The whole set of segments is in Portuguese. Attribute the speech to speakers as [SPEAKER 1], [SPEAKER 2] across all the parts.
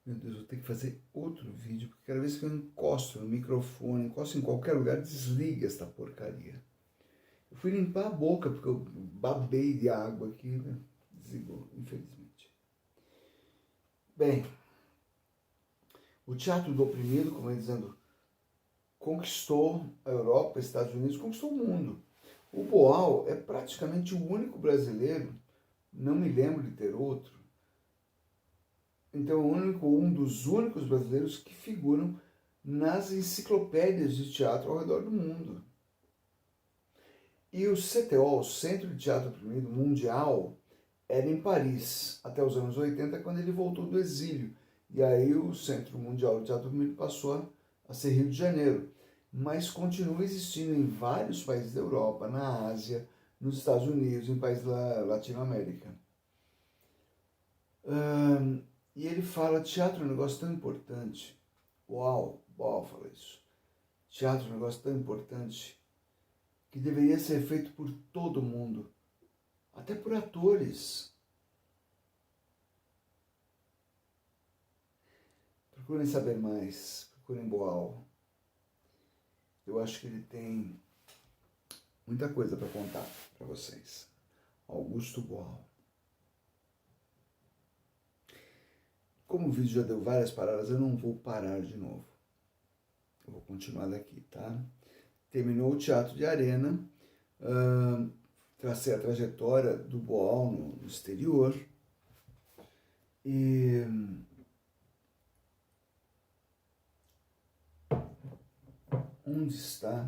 [SPEAKER 1] Meu Deus, vou ter que fazer outro vídeo, porque cada vez que eu encosto no microfone, encosto em qualquer lugar, desliga esta porcaria. Eu fui limpar a boca, porque eu babei de água aqui, né? Desligou, infelizmente. Bem, o teatro do oprimido, como eu ia dizendo, conquistou a Europa, Estados Unidos, conquistou o mundo. O Boal é praticamente o único brasileiro, não me lembro de ter outro, então é um dos únicos brasileiros que figuram nas enciclopédias de teatro ao redor do mundo. E o CTO, o Centro de Teatro Oprimido Mundial, era em Paris, até os anos 80, quando ele voltou do exílio. E aí o Centro Mundial de Teatro Oprimido passou a ser Rio de Janeiro. Mas continua existindo em vários países da Europa, na Ásia, nos Estados Unidos, em países da Latinoamérica. E ele fala, teatro é um negócio tão importante. Uau, fala isso. Teatro é um negócio tão importante que deveria ser feito por todo mundo, até por atores. Procurem saber mais, procurem Boal. Eu acho que ele tem muita coisa para contar para vocês. Augusto Boal. Como o vídeo já deu várias paradas, eu não vou parar de novo. Eu vou continuar daqui, tá? Terminou o Teatro de Arena, tracei a trajetória do Boal no exterior e onde está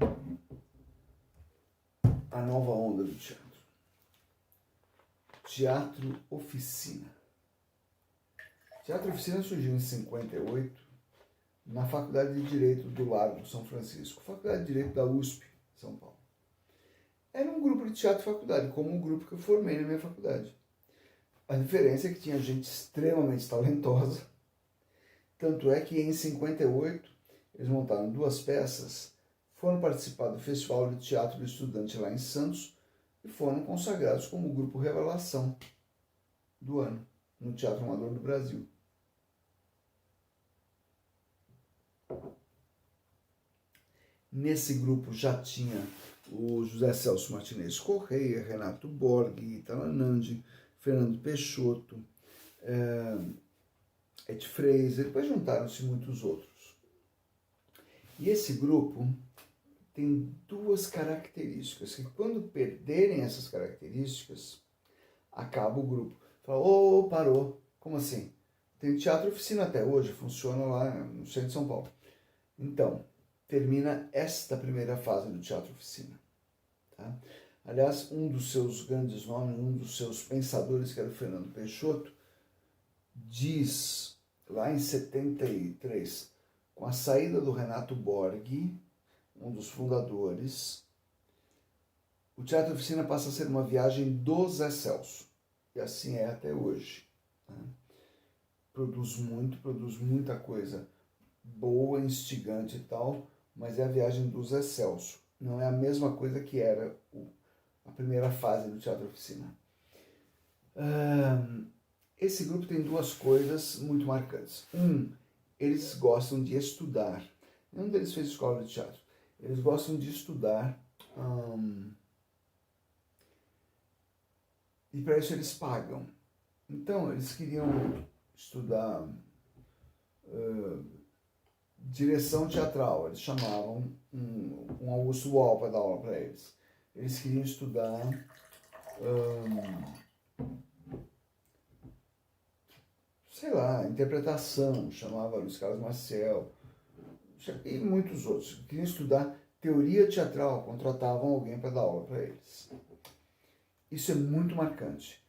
[SPEAKER 1] a nova onda do teatro? Teatro Oficina. Teatro Oficina surgiu em 58 na Faculdade de Direito do Largo São Francisco, Faculdade de Direito da USP, São Paulo. Era um grupo de teatro faculdade, como o grupo que eu formei na minha faculdade. A diferença é que tinha gente extremamente talentosa, tanto é que em 58 eles montaram 2 peças, foram participar do Festival de Teatro do Estudante lá em Santos e foram consagrados como o grupo Revelação do ano no Teatro Amador do Brasil. Nesse grupo já tinha o José Celso Martinez Correia, Renato Borghi, Italanandi, Fernando Peixoto, Ed Fraser, depois juntaram-se muitos outros. E esse grupo tem 2 características, que quando perderem essas características, acaba o grupo. Fala, parou, como assim? Tem teatro oficina até hoje, funciona lá no centro de São Paulo. Então, termina esta primeira fase do teatro oficina. Tá? Aliás, um dos seus grandes nomes, um dos seus pensadores, que era o Fernando Peixoto, diz, lá em 73, com a saída do Renato Borghi, um dos fundadores, o Teatro Oficina passa a ser uma viagem do Zé Celso. E assim é até hoje. Né? Produz muita coisa boa, instigante e tal, mas é a viagem do Zé Celso. Não é a mesma coisa que era a primeira fase do Teatro Oficina. Esse grupo tem 2 coisas muito marcantes. Eles gostam de estudar. Nenhum deles fez escola de teatro. Eles gostam de estudar e para isso eles pagam. Então, eles queriam estudar direção teatral. Eles chamavam um Augusto Boal para dar aula para eles. Eles queriam estudar sei lá, interpretação, chamava Luiz Carlos Maciel, e muitos outros. Queriam estudar teoria teatral, contratavam alguém para dar aula para eles. Isso é muito marcante.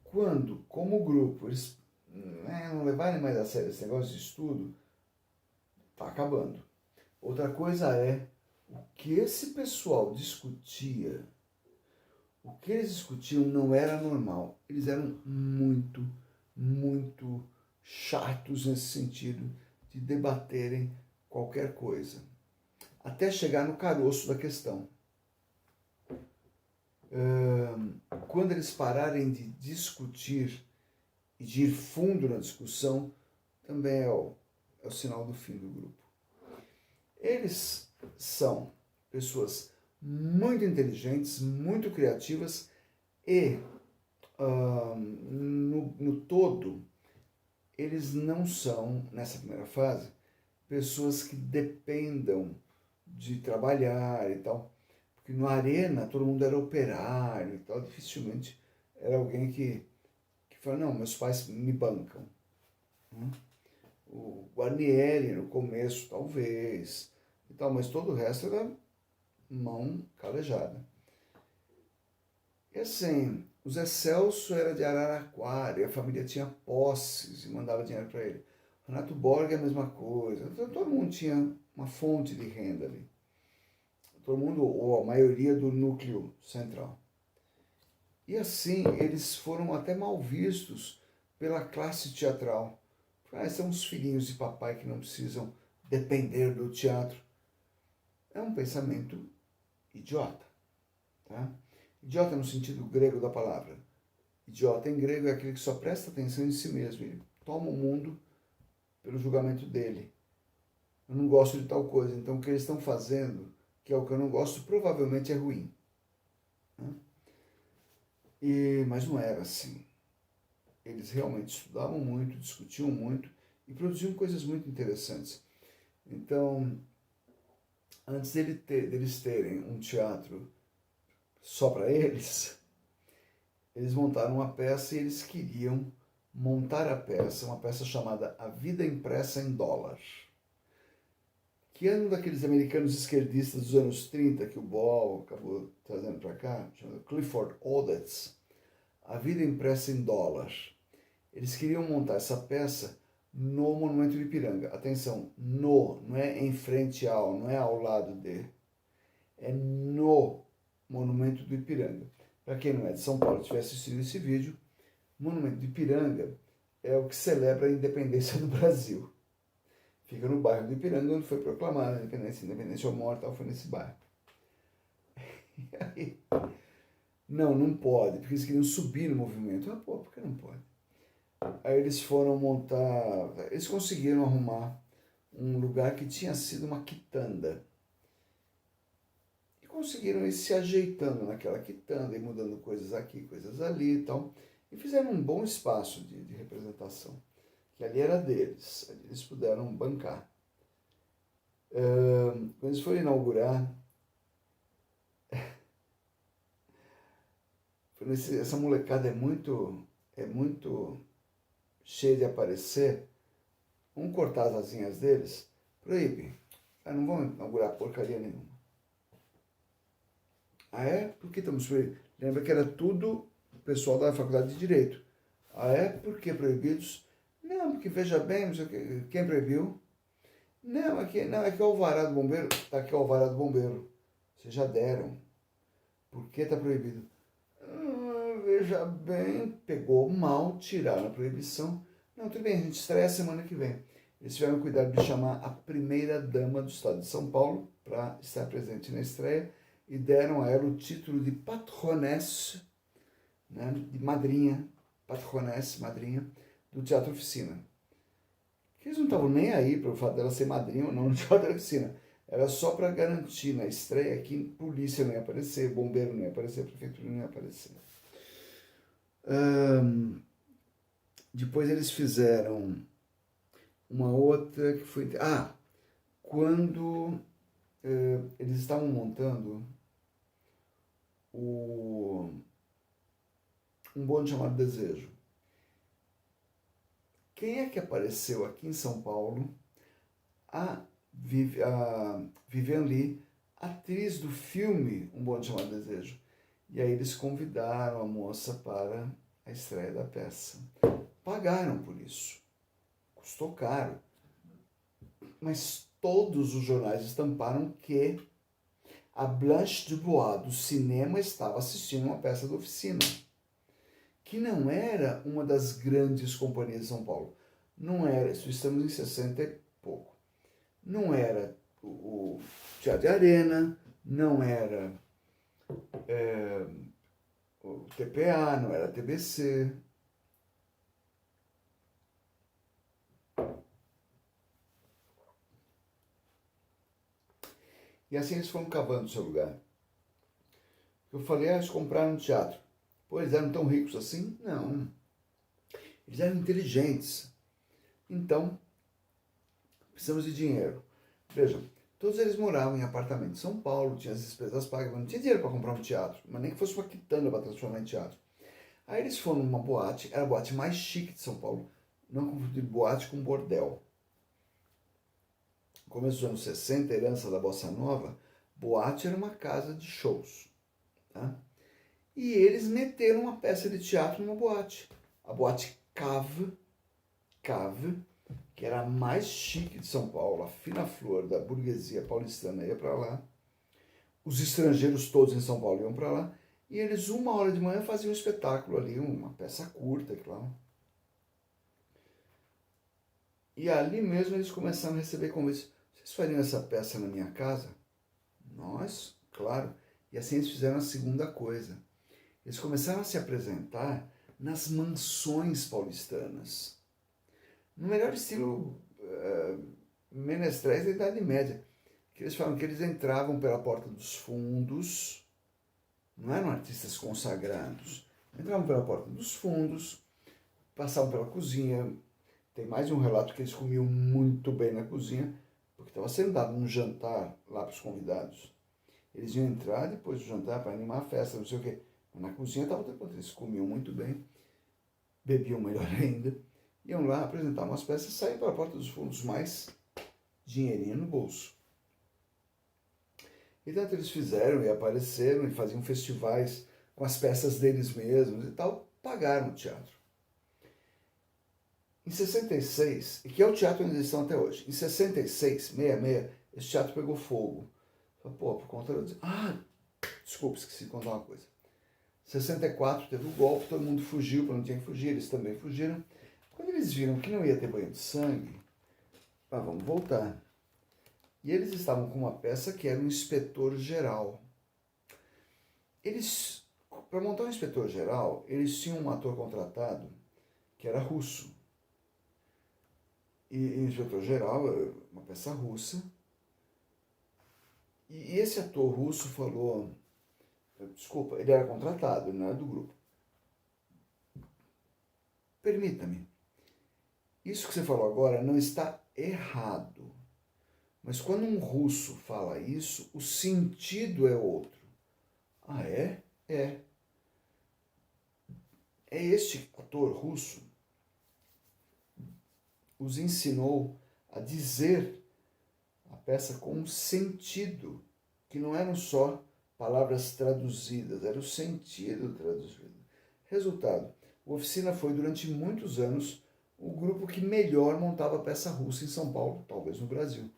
[SPEAKER 1] Quando, como grupo, eles não levarem mais a sério esse negócio de estudo, está acabando. Outra coisa é o que esse pessoal discutia. O que eles discutiam não era normal. Eles eram muito chatos nesse sentido de debaterem qualquer coisa, até chegar no caroço da questão. Quando eles pararem de discutir e de ir fundo na discussão, também é o sinal do fim do grupo. Eles são pessoas muito inteligentes, muito criativas e, no todo, eles não são, nessa primeira fase, pessoas que dependam de trabalhar e tal. Porque na arena todo mundo era operário e tal, dificilmente era alguém que fala, não, meus pais me bancam. O Guarnieri no começo, talvez, e tal, mas todo o resto era mão calejada. E assim, o Zé Celso era de Araraquara, e a família tinha posses e mandava dinheiro para ele. O Renato Borg é a mesma coisa. Então, todo mundo tinha uma fonte de renda ali. Todo mundo, ou a maioria do núcleo central. E assim, eles foram até mal vistos pela classe teatral. São os filhinhos de papai que não precisam depender do teatro. É um pensamento idiota. Tá? Idiota no sentido grego da palavra. Idiota em grego é aquele que só presta atenção em si mesmo. Ele toma o mundo pelo julgamento dele. Eu não gosto de tal coisa, então o que eles estão fazendo, que é o que eu não gosto, provavelmente é ruim. Mas não era assim. Eles realmente estudavam muito, discutiam muito e produziam coisas muito interessantes. Então, antes deles terem um teatro só para eles montaram uma peça e eles queriam montar a peça, uma peça chamada A Vida Impressa em Dólar, que é um daqueles americanos esquerdistas dos anos 30 que o Ball acabou trazendo para cá, chamado Clifford Odets, A Vida Impressa em Dólar. Eles queriam montar essa peça no Monumento do Ipiranga. Atenção, não é em frente ao, não é ao lado de, é no Monumento do Ipiranga. Para quem não é de São Paulo e tiver assistido esse vídeo, o Monumento do Ipiranga é o que celebra a independência do Brasil. Fica no bairro do Ipiranga, onde foi proclamada a independência ou morte, foi nesse bairro. E aí, não pode, porque eles queriam subir no movimento. Por que não pode? Aí eles foram montar, eles conseguiram arrumar um lugar que tinha sido uma quitanda. E conseguiram ir se ajeitando naquela quitanda, e mudando coisas aqui, coisas ali e tal. E fizeram um bom espaço de representação, que ali era deles, ali eles puderam bancar. Quando eles foram inaugurar, essa molecada é muito cheia de aparecer, vamos cortar as asinhas deles, proíbe, não vão inaugurar porcaria nenhuma. Ah é? Por que estamos proibidos? Lembra que era tudo o pessoal da faculdade de Direito. Ah é? Por que proibidos? Não, porque veja bem, quem proibiu? Não, é que o alvará do bombeiro, está aqui o alvará do bombeiro. Vocês já deram. Por que está proibido? Veja bem, pegou mal, tiraram a proibição. Não, tudo bem, a gente estreia semana que vem. Eles tiveram cuidado de chamar a primeira-dama do estado de São Paulo para estar presente na estreia e deram a ela o título de patronesse, né, de madrinha, patronesse, madrinha, do Teatro Oficina. Que eles não estavam nem aí para o fato dela ser madrinha ou não no Teatro Oficina. Era só para garantir na estreia que polícia não ia aparecer, bombeiro não ia aparecer, prefeitura não ia aparecer. Depois eles fizeram uma outra que foi... quando eles estavam montando um bonde chamado Desejo. Quem é que apareceu aqui em São Paulo? A Vivian Lee, atriz do filme Um Bonde Chamado Desejo. E aí eles convidaram a moça para a estreia da peça. Pagaram por isso. Custou caro. Mas todos os jornais estamparam que a Blanche Dubois do cinema estava assistindo uma peça da Oficina, que não era uma das grandes companhias de São Paulo. Não era, estamos em 60 e pouco. Não era o Teatro de Arena, não era o TPA, não era a TBC. E assim eles foram cavando o seu lugar. Eu falei, eles compraram um teatro. Pô, eles eram tão ricos assim? Não. Eles eram inteligentes. Então, precisamos de dinheiro. Vejam, todos eles moravam em apartamento em São Paulo, tinham as despesas pagas, mas não tinha dinheiro para comprar um teatro, mas nem que fosse uma quitanda para transformar em teatro. Aí eles foram numa boate, era a boate mais chique de São Paulo, não confundir boate com bordel. Começo dos anos 60, herança da Bossa Nova, boate era uma casa de shows. Tá? E eles meteram uma peça de teatro numa boate. A boate Cave, que era a mais chique de São Paulo, a fina flor da burguesia paulistana ia para lá. Os estrangeiros todos em São Paulo iam para lá. E eles, 1h de manhã, faziam um espetáculo ali, uma peça curta, claro. E ali mesmo eles começaram a receber convites. Vocês fariam essa peça na minha casa? Nós, claro. E assim eles fizeram a segunda coisa. Eles começaram a se apresentar nas mansões paulistanas. No melhor estilo menestréis da Idade Média. Que eles falam que eles entravam pela porta dos fundos, não eram artistas consagrados, entravam pela porta dos fundos, passavam pela cozinha. Tem mais de um relato que eles comiam muito bem na cozinha, porque estava sendo dado um jantar lá para os convidados. Eles iam entrar depois do jantar para animar a festa, não sei o quê. Mas na cozinha estava tudo pronto. Eles comiam muito bem, bebiam melhor ainda, iam lá apresentar umas peças e saíam pela porta dos fundos, mais dinheirinho no bolso. E tanto eles fizeram e apareceram e faziam festivais com as peças deles mesmos e tal, pagaram o teatro. Em 66, e que é o teatro onde eles estão até hoje, em 66, 66, esse teatro pegou fogo. Pô, por conta do... desculpa, esqueci de contar uma coisa. 64 teve o golpe, todo mundo fugiu, para não tinha que fugir, eles também fugiram. Quando eles viram que não ia ter banho de sangue, vamos voltar. E eles estavam com uma peça que era um inspetor-geral. Eles, para montar um inspetor-geral, eles tinham um ator contratado que era russo. E o inspetor-geral, uma peça russa. E esse ator russo falou, desculpa, ele era contratado, ele não era do grupo. Permita-me, isso que você falou agora não está errado. Mas quando um russo fala isso, o sentido é outro. Ah, é? É. É este ator russo os ensinou a dizer a peça com um sentido, que não eram só palavras traduzidas, era o sentido traduzido. Resultado, a Oficina foi durante muitos anos o grupo que melhor montava peça russa em São Paulo, talvez no Brasil.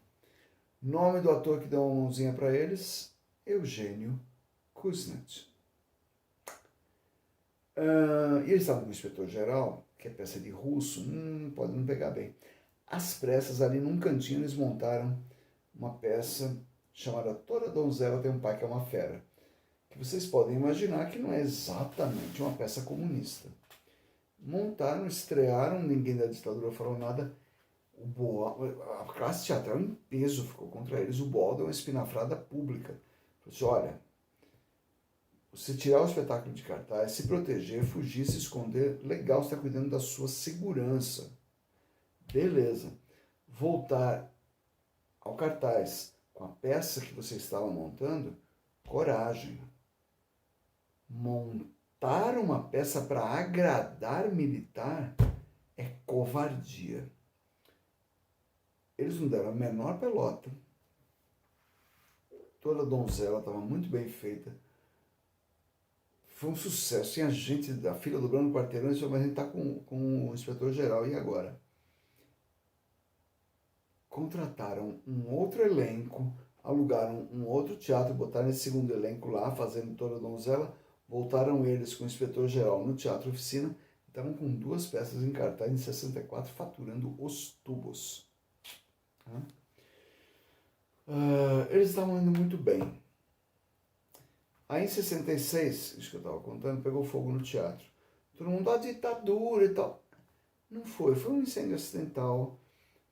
[SPEAKER 1] Nome do ator que deu uma mãozinha para eles, Eugênio Kuznets. E eles estavam com o inspetor-geral, que é peça de russo, pode não pegar bem. Às pressas, ali num cantinho, eles montaram uma peça chamada Toda Donzela Tem um Pai que é uma Fera, que vocês podem imaginar que não é exatamente uma peça comunista. Montaram, estrearam, ninguém da ditadura falou nada. A classe teatral em peso ficou contra eles. O BOL deu uma espinafrada pública. Falou assim, olha, você tirar o espetáculo de cartaz, se proteger, fugir, se esconder, legal, você está cuidando da sua segurança. Beleza. Voltar ao cartaz com a peça que você estava montando, coragem. Montar uma peça para agradar militar é covardia. Eles não deram a menor pelota. Toda Donzela estava muito bem feita. Foi um sucesso. Tinha gente da fila dobrando o quarteirão e disse, mas a gente está com o inspetor-geral, e agora? Contrataram um outro elenco, alugaram um outro teatro, botaram esse segundo elenco lá, fazendo Toda Donzela, voltaram eles com o inspetor-geral no Teatro Oficina, estavam com 2 peças em cartaz em 64, faturando os tubos. Eles estavam indo muito bem. Aí em 66, isso que eu estava contando, pegou fogo no teatro. Todo mundo, a ditadura e tal. Não foi um incêndio acidental,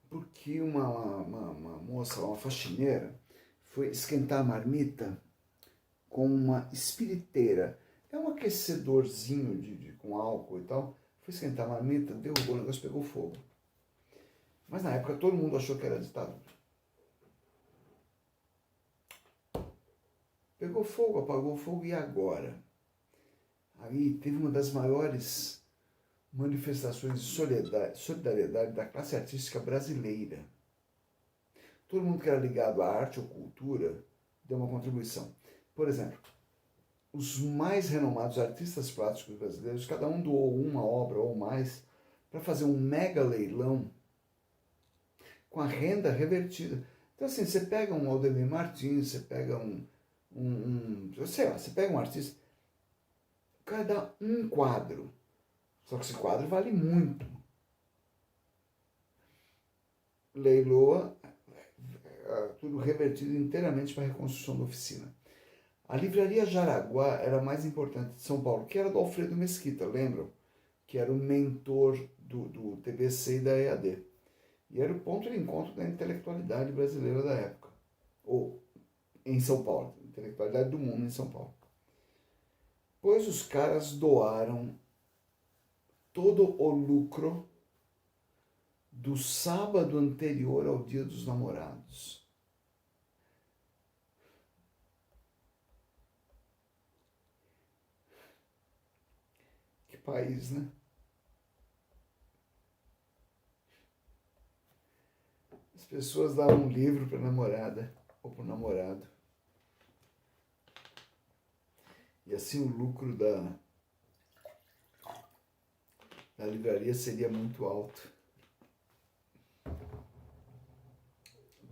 [SPEAKER 1] porque uma moça, uma faxineira, foi esquentar a marmita com uma espiriteira. É um aquecedorzinho com álcool e tal. Foi esquentar a marmita, derrubou o negócio, pegou fogo. Mas na época todo mundo achou que era ditadura. Pegou fogo, apagou o fogo, e agora? Aí teve uma das maiores manifestações de solidariedade da classe artística brasileira. Todo mundo que era ligado à arte ou cultura deu uma contribuição. Por exemplo, os mais renomados artistas plásticos brasileiros, cada um doou uma obra ou mais para fazer um mega leilão com a renda revertida. Então, assim, você pega um Aldemir Martins, você pega sei lá, você pega um artista, o cara dá um quadro, só que esse quadro vale muito. Leiloa, tudo revertido inteiramente para a reconstrução da oficina. A livraria Jaraguá era a mais importante de São Paulo, que era do Alfredo Mesquita, lembram? Que era o mentor do TBC e da EAD. E era o ponto de encontro da intelectualidade brasileira da época. Ou em São Paulo, intelectualidade do mundo em São Paulo. Pois os caras doaram todo o lucro do sábado anterior ao Dia dos Namorados. Que país, né? As pessoas davam um livro para a namorada ou para o namorado. E assim o lucro da livraria seria muito alto.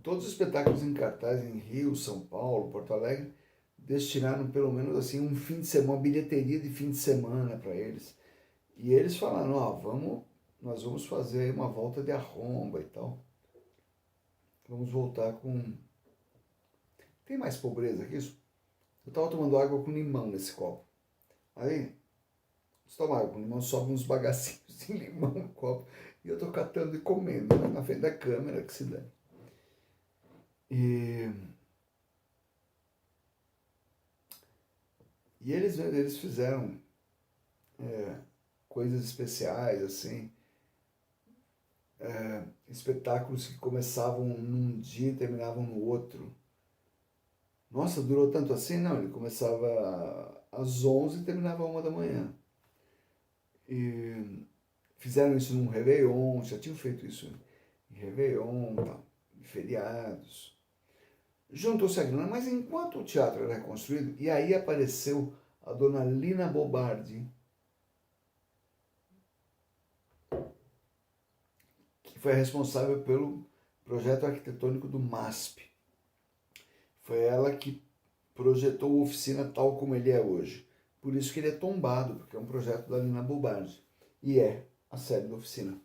[SPEAKER 1] Todos os espetáculos em cartaz em Rio, São Paulo, Porto Alegre, destinaram pelo menos assim um fim de semana, uma bilheteria de fim de semana para eles. E eles falaram, nós vamos fazer aí uma volta de arromba e tal. Vamos voltar com... Tem mais pobreza que isso? Eu estava tomando água com limão nesse copo. Aí, você toma água com limão, sobe uns bagacinhos de limão no copo. E eu tô catando e comendo, né, na frente da câmera, que se dane. E eles fizeram coisas especiais, assim, espetáculos que começavam num dia e terminavam no outro. Nossa, durou tanto assim? Não, ele começava às 11 e terminava às 1 da manhã. E fizeram isso num Réveillon, já tinham feito isso em Réveillon, em feriados. Juntou-se a grana, mas enquanto o teatro era reconstruído, e aí apareceu a dona Lina Bobardi, que foi a responsável pelo projeto arquitetônico do MASP. Foi ela que projetou a oficina tal como ele é hoje. Por isso que ele é tombado, porque é um projeto da Lina Bobardi. E é a sede da oficina.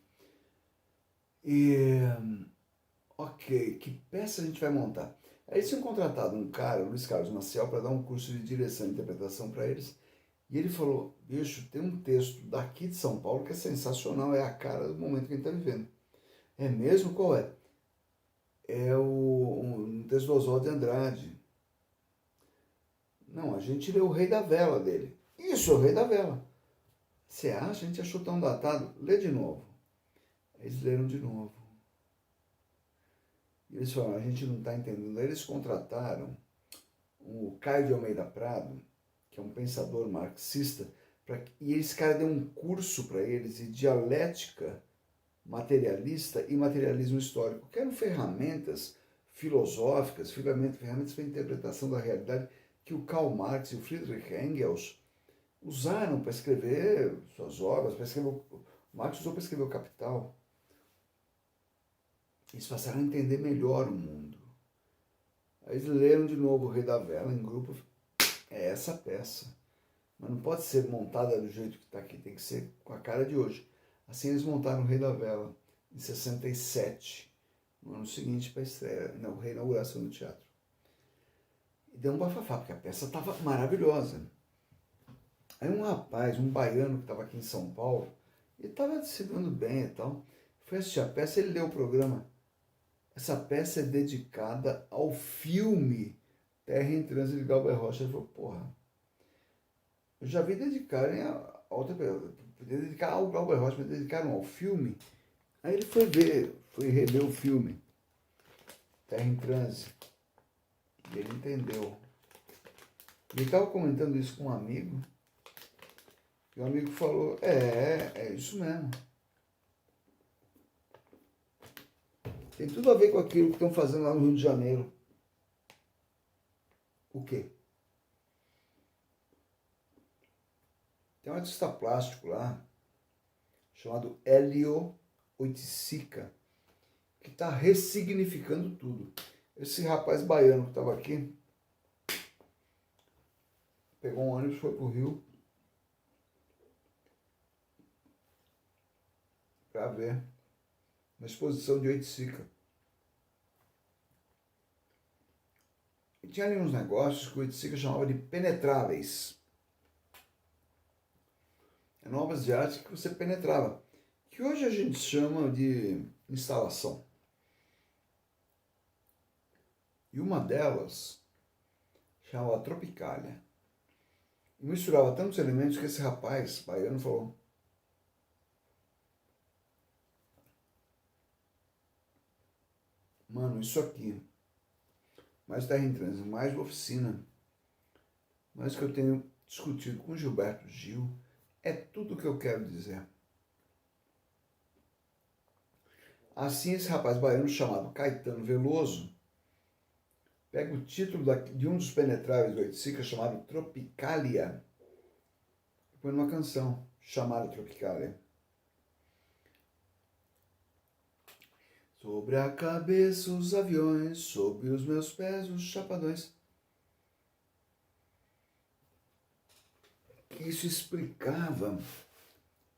[SPEAKER 1] Ok, que peça a gente vai montar? Aí eles tinham contratado um cara, o Luiz Carlos Maciel, para dar um curso de direção e interpretação para eles. E ele falou, bicho, tem um texto daqui de São Paulo que é sensacional, é a cara do momento que a gente está vivendo. É mesmo? Qual é? É um texto do Oswald de Andrade. Não, a gente leu O Rei da Vela dele. Isso, é O Rei da Vela. Você acha? A gente achou tão datado? Lê de novo. Eles leram de novo. E eles falaram, a gente não está entendendo. Eles contrataram o Caio de Almeida Prado, que é um pensador marxista, e esse cara deu um curso para eles de dialética materialista e materialismo histórico, que eram ferramentas filosóficas, ferramentas para a interpretação da realidade que o Karl Marx e o Friedrich Engels usaram para escrever suas obras, o Marx usou para escrever o Capital. Eles passaram a entender melhor o mundo. Aí eles leram de novo O Rei da Vela em grupo. É essa peça. Mas não pode ser montada do jeito que está aqui, tem que ser com a cara de hoje. Assim eles montaram O Rei da Vela em 67, no ano seguinte para a estreia, a reinauguração do teatro. E deu um bafafá, porque a peça estava maravilhosa. Aí um rapaz, um baiano que estava aqui em São Paulo, ele estava se dando bem e tal, foi assistir a peça, ele leu o programa. essa peça é dedicada ao filme Terra em Trânsito de Glauber Rocha. Ele falou, porra, eu já vi dedicarem a outra pessoa, podia dedicar ao Glauber Rocha, mas dedicaram ao filme. Aí ele foi rever o filme Terra em Trânsito. E ele entendeu. Ele estava comentando isso com um amigo. E o amigo falou, é isso mesmo. Tem tudo a ver com aquilo que estão fazendo lá no Rio de Janeiro. O quê? Tem um artista plástico lá, chamado Hélio Oiticica, que está ressignificando tudo. Esse rapaz baiano que estava aqui, pegou um ônibus, foi para o Rio, para ver uma exposição de Oiticica. E tinha ali uns negócios que o Oiticica chamava de penetráveis. Eram obras de arte que você penetrava, que hoje a gente chama de instalação. E uma delas chamava Tropicália. E misturava tantos elementos que esse rapaz baiano falou, mano, isso aqui, mais Terra em Trânsito, mais oficina, mais que eu tenho discutido com Gilberto Gil, é tudo o que eu quero dizer. Assim, esse rapaz baiano chamado Caetano Veloso pega o título de um dos penetráveis do Oiticica, chamado Tropicália, e põe numa canção chamada Tropicália. Sobre a cabeça os aviões, sobre os meus pés os chapadões. Isso explicava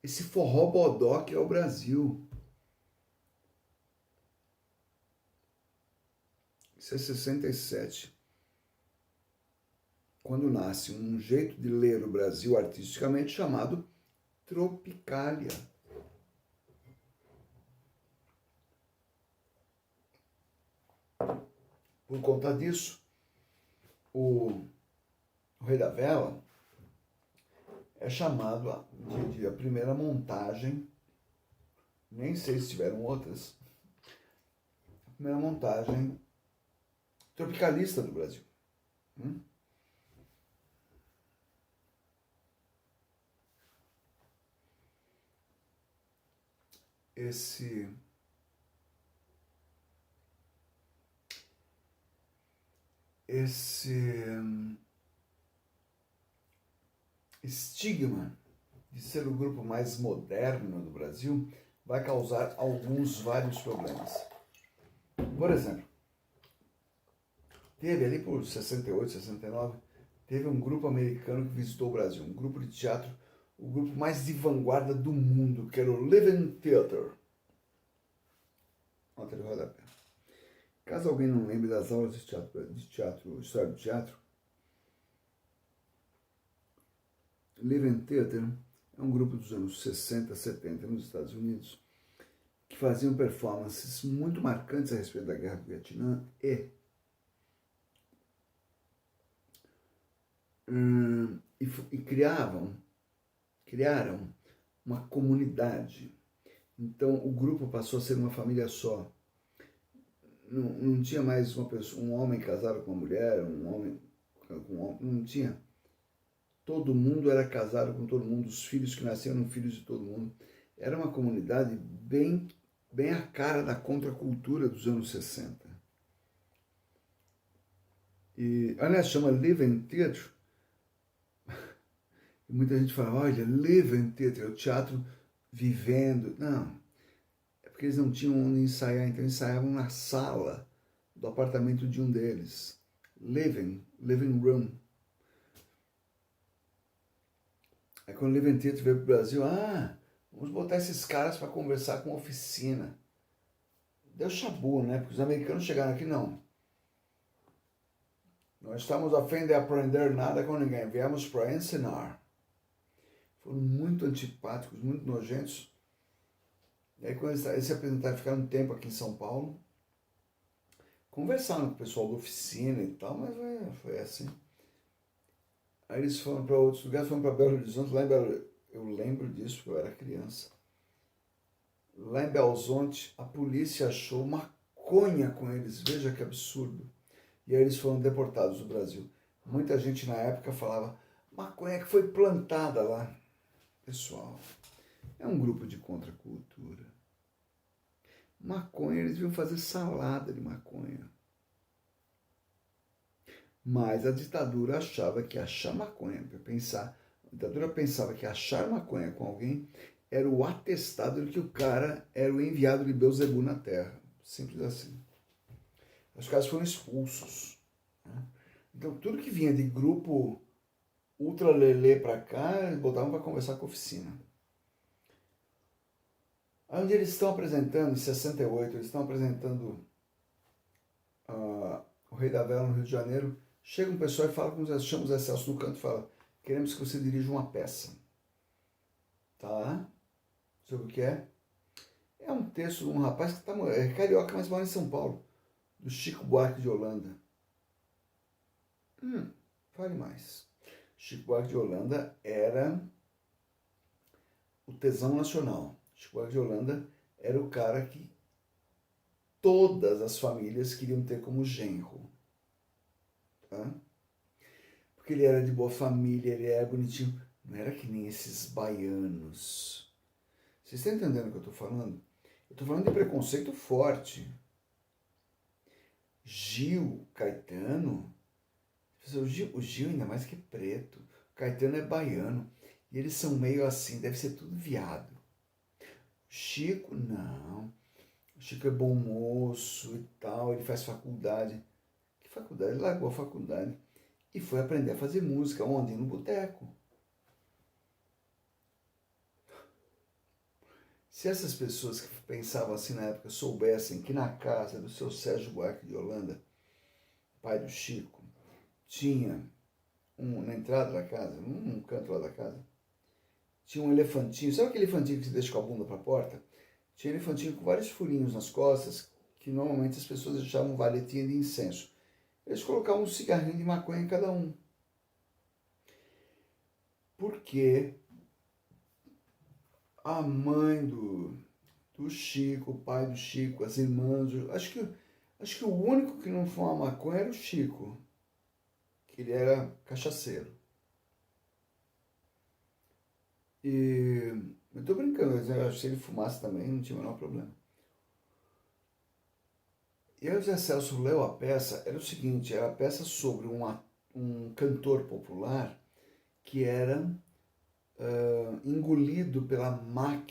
[SPEAKER 1] esse forró bodó que é o Brasil. Isso é 67. Quando nasce um jeito de ler o Brasil artisticamente chamado Tropicália. Por conta disso, o Rei da Vela é chamado de a primeira montagem, nem sei se tiveram outras, a primeira montagem tropicalista do Brasil. Esse estigma de ser o grupo mais moderno do Brasil vai causar vários problemas. Por exemplo, teve ali por 68, 69, teve um grupo americano que visitou o Brasil, um grupo de teatro, o grupo mais de vanguarda do mundo, que era o Living Theatre. Nota de rodapé. Caso alguém não lembre das aulas de teatro, história do teatro, Living Theatre é um grupo dos anos 60, 70 nos Estados Unidos que faziam performances muito marcantes a respeito da Guerra do Vietnã e criaram uma comunidade. Então o grupo passou a ser uma família só. Não tinha mais uma pessoa, um homem casado com uma mulher, um homem com um homem, não tinha. Todo mundo era casado com todo mundo, os filhos que nasceram eram filhos de todo mundo. Era uma comunidade bem a cara da contracultura dos anos 60. E, aliás, chama Living Theatre. E muita gente fala, olha, Living Theatre, é o teatro vivendo. Não, é porque eles não tinham onde ensaiar, então ensaiavam na sala do apartamento de um deles. Living Room. Aí quando o Living Theatre veio para o Brasil, vamos botar esses caras para conversar com a oficina. Deu chabu, né? Porque os americanos chegaram aqui, não. Não estamos a fim de aprender nada com ninguém, viemos para ensinar. Foram muito antipáticos, muito nojentos. E aí quando eles se apresentaram, ficaram um tempo aqui em São Paulo. conversaram com o pessoal da oficina e tal, mas foi assim. Aí eles foram para outros lugares, foram para Belo Horizonte, eu lembro disso, porque eu era criança. Lá em Belo Horizonte, a polícia achou maconha com eles, veja que absurdo. E aí eles foram deportados do Brasil. Muita gente na época falava, maconha que foi plantada lá. Pessoal, é um grupo de contracultura. Maconha, eles deviam fazer salada de maconha. Mas a ditadura achava que achar maconha, a ditadura pensava que achar maconha com alguém era o atestado de que o cara era o enviado de Beelzebub na Terra. Simples assim. Os caras foram expulsos. Né? Então, tudo que vinha de grupo ultra lelê pra cá, eles botavam para conversar com a oficina. Aí onde eles estão apresentando, em 68, eles estão apresentando o Rei da Vela no Rio de Janeiro, chega um pessoal e fala com chama os Excelsos no canto e fala, queremos que você dirija uma peça. Tá? Sobre o que é? É um texto de um rapaz que é carioca, mas mora em São Paulo, do Chico Buarque de Holanda. Fale mais. Chico Buarque de Holanda era o tesão nacional. Chico Buarque de Holanda era o cara que todas as famílias queriam ter como genro. Tá? Porque ele era de boa família, ele era bonitinho. Não era que nem esses baianos. Vocês estão entendendo o que eu estou falando? Eu estou falando de preconceito forte. Gil, Caetano. O Gil ainda mais que preto. O Caetano é baiano. E eles são meio assim, deve ser tudo viado. Chico, não. O Chico é bom moço e tal, ele faz faculdade. Que faculdade? Ele largou a faculdade. E foi aprender a fazer música. Onde? No boteco. Se essas pessoas que pensavam assim na época soubessem que na casa do seu Sérgio Buarque de Holanda, pai do Chico, tinha na entrada da casa, num canto lá da casa, tinha um elefantinho. Sabe aquele elefantinho que se deixa com a bunda para a porta? Tinha um elefantinho com vários furinhos nas costas, que normalmente as pessoas deixavam varetinha de incenso. Eles colocavam um cigarrinho de maconha em cada um. Porque a mãe do Chico, o pai do Chico, as irmãs, acho que o único que não fumava maconha era o Chico, que ele era cachaceiro. E eu tô brincando, eu acho que se ele fumasse também não tinha o menor problema. E aí o Zé Celso leu a peça, era o seguinte, era a peça sobre um cantor popular que era engolido pela máquina